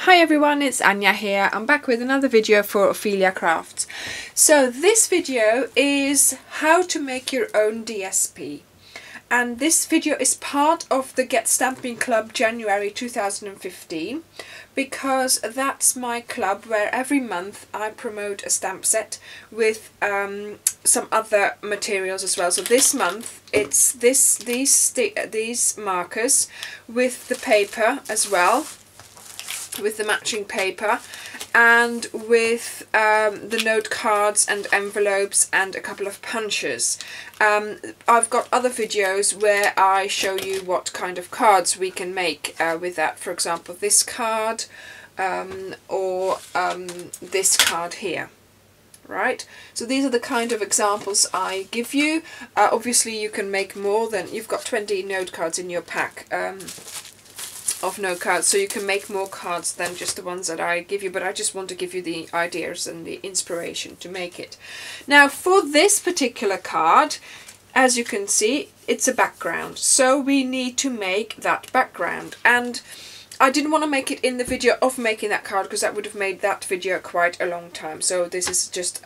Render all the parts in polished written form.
Hi everyone, it's Anja here. I'm back with another video for Ophelia Crafts. So this video is how to make your own DSP. And this video is part of the Get Stamping Club January 2015, because that's my club where every month I promote a stamp set with some other materials as well. So this month it's these markers with the paper as well, with the matching paper, and with the note cards and envelopes and a couple of punches. I've got other videos where I show you what kind of cards we can make with that. For example, this card or this card here. Right, so these are the kind of examples I give you. Obviously you can make more than, you've got 20 note cards in your pack of note cards, so you can make more cards than just the ones that I give you, but I just want to give you the ideas and the inspiration to make it. Now for this particular card, as you can see, it's a background, so we need to make that background, and I didn't want to make it in the video of making that card because that would have made that video quite a long time. So this is just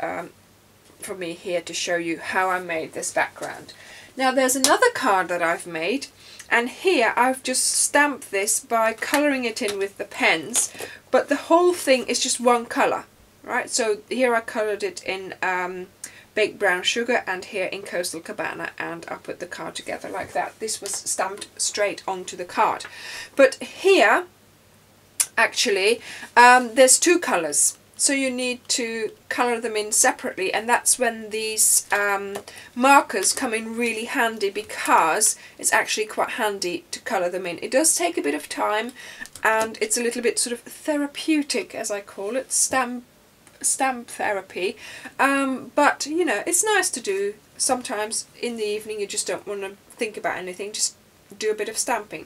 for me here to show you how I made this background. Now there's another card that I've made, and here I've just stamped this by colouring it in with the pens, but the whole thing is just one colour, right? So here I coloured it in baked brown sugar, and here in Coastal Cabana, and I put the card together like that. This was stamped straight onto the card. But here, actually, there's two colours. So you need to colour them in separately, and that's when these markers come in really handy, because it's actually quite handy to colour them in. It does take a bit of time, and it's a little bit sort of therapeutic, as I call it, stamp therapy, but you know, it's nice to do sometimes in the evening. You just don't want to think about anything, just do a bit of stamping.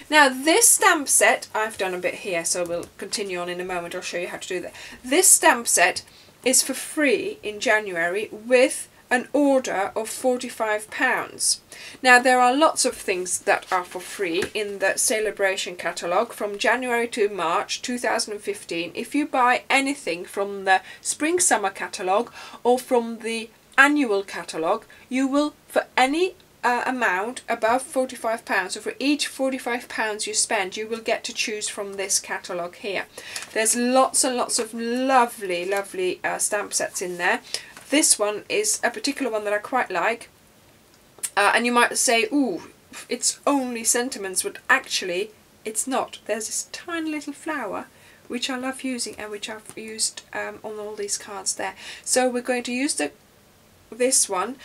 Now this stamp set, I've done a bit here, so we'll continue on in a moment. I'll show you how to do that. This stamp set is for free in January with an order of £45. Now there are lots of things that are for free in the celebration catalogue from January to March 2015. If you buy anything from the spring summer catalogue or from the annual catalogue, you will, for any amount above £45, so for each £45 you spend, you will get to choose from this catalogue here. There's lots and lots of lovely stamp sets in there. This one is a particular one that I quite like, and you might say, ooh, it's only sentiments, but actually it's not. There's this tiny little flower which I love using, and which I've used on all these cards there. So we're going to use this one.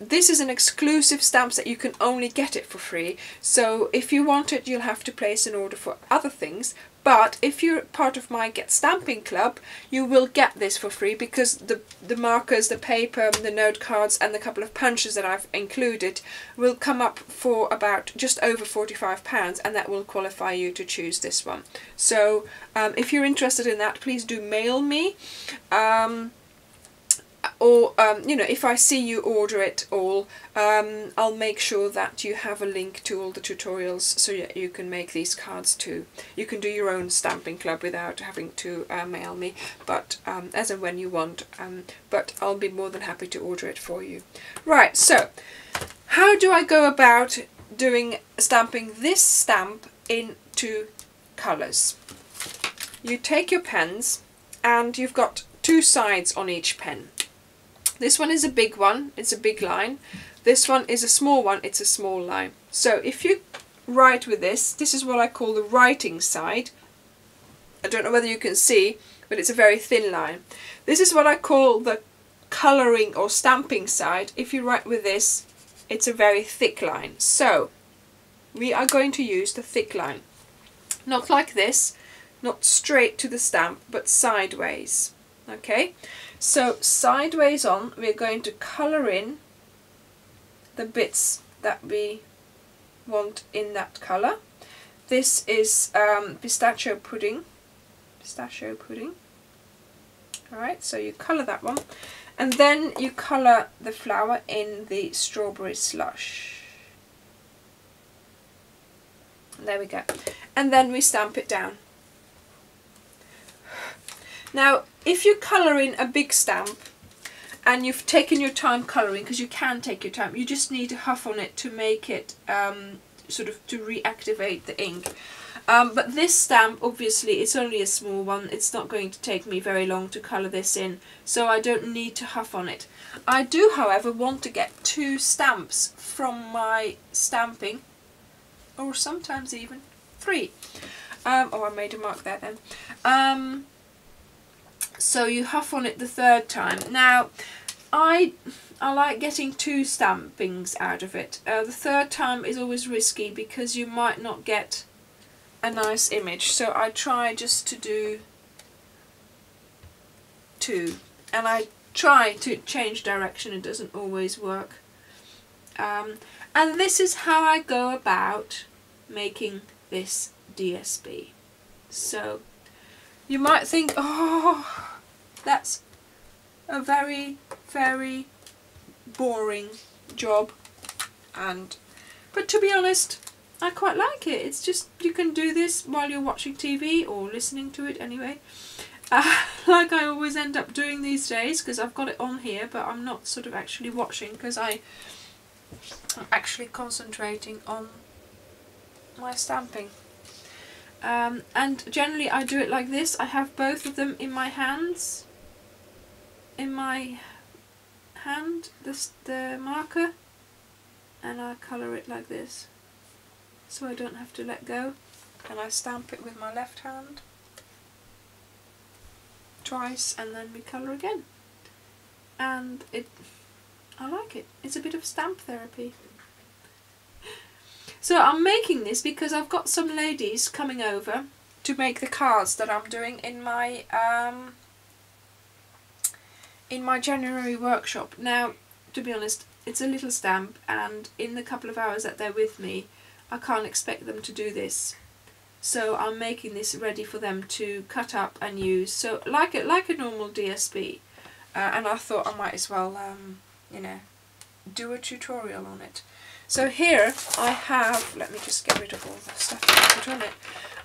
This is an exclusive stamp set. You can only get it for free, so if you want it you'll have to place an order for other things. But if you're part of my Get Stamping Club, you will get this for free, because the markers, the paper, the note cards and the couple of punches that I've included will come up for about just over £45, and that will qualify you to choose this one. So if you're interested in that, please do mail me. Or you know, if I see you order it all, I'll make sure that you have a link to all the tutorials, so that you can make these cards too. You can do your own stamping club without having to mail me, but as and when you want, but I'll be more than happy to order it for you. Right, so how do I go about stamping this stamp into colours? You take your pens, and you've got two sides on each pen. This one is a big one, it's a big line. This one is a small one, it's a small line. So if you write with this, this is what I call the writing side. I don't know whether you can see, but it's a very thin line. This is what I call the colouring or stamping side. If you write with this, it's a very thick line. So we are going to use the thick line. Not like this, not straight to the stamp, but sideways. Okay, so sideways on, we're going to colour in the bits that we want in that colour. This is pistachio pudding. Alright, so you colour that one, and then you colour the flower in the strawberry slush. There we go. And then we stamp it down. Now if you colour in a big stamp and you've taken your time colouring, because you can take your time, you just need to huff on it to make it sort of to reactivate the ink. But this stamp, obviously, it's only a small one. It's not going to take me very long to colour this in, so I don't need to huff on it. I do, however, want to get 2 stamps from my stamping, or sometimes even 3. Oh, I made a mark there then. So you huff on it the 3rd time. Now, I like getting 2 stampings out of it. The 3rd time is always risky because you might not get a nice image, so I try just to do 2, and I try to change direction. It doesn't always work. And this is how I go about making this DSP. So you might think, oh, that's a very, very boring job, but to be honest, I quite like it. It's just, you can do this while you're watching TV or listening to it anyway. Like I always end up doing these days, because I've got it on here, but I'm not sort of actually watching because I'm actually concentrating on my stamping. And generally I do it like this. I have both of them in my hands. In my hand, the marker, and I colour it like this, so I don't have to let go, and I stamp it with my left hand twice, and then we colour again, and I like it. It's a bit of stamp therapy. So I'm making this because I've got some ladies coming over to make the cards that I'm doing in my January workshop. Now, to be honest, it's a little stamp, and in the couple of hours that they're with me, I can't expect them to do this. So I'm making this ready for them to cut up and use. So like a normal DSP. And I thought I might as well, you know, do a tutorial on it. So here I have, let me just get rid of all the stuff that I put on it.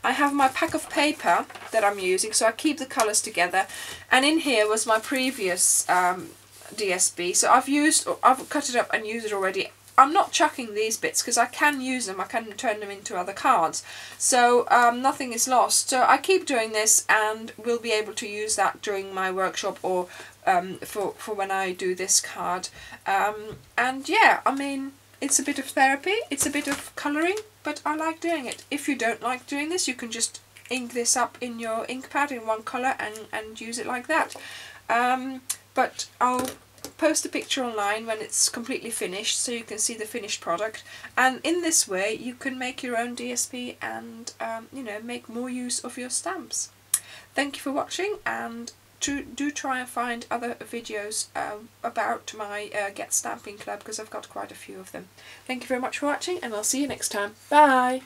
I have my pack of paper that I'm using, so I keep the colours together. And in here was my previous DSP. So I've cut it up and used it already. I'm not chucking these bits because I can use them. I can turn them into other cards. So nothing is lost. So I keep doing this, and we'll be able to use that during my workshop, or for when I do this card. And yeah, I mean, it's a bit of therapy. It's a bit of colouring, but I like doing it. If you don't like doing this, you can just ink this up in your ink pad in one colour and use it like that. But I'll post a picture online when it's completely finished, so you can see the finished product, and in this way you can make your own DSP and you know, make more use of your stamps. Thank you for watching, and do try and find other videos about my Get Stamping Club, because I've got quite a few of them. Thank you very much for watching, and I'll see you next time. Bye!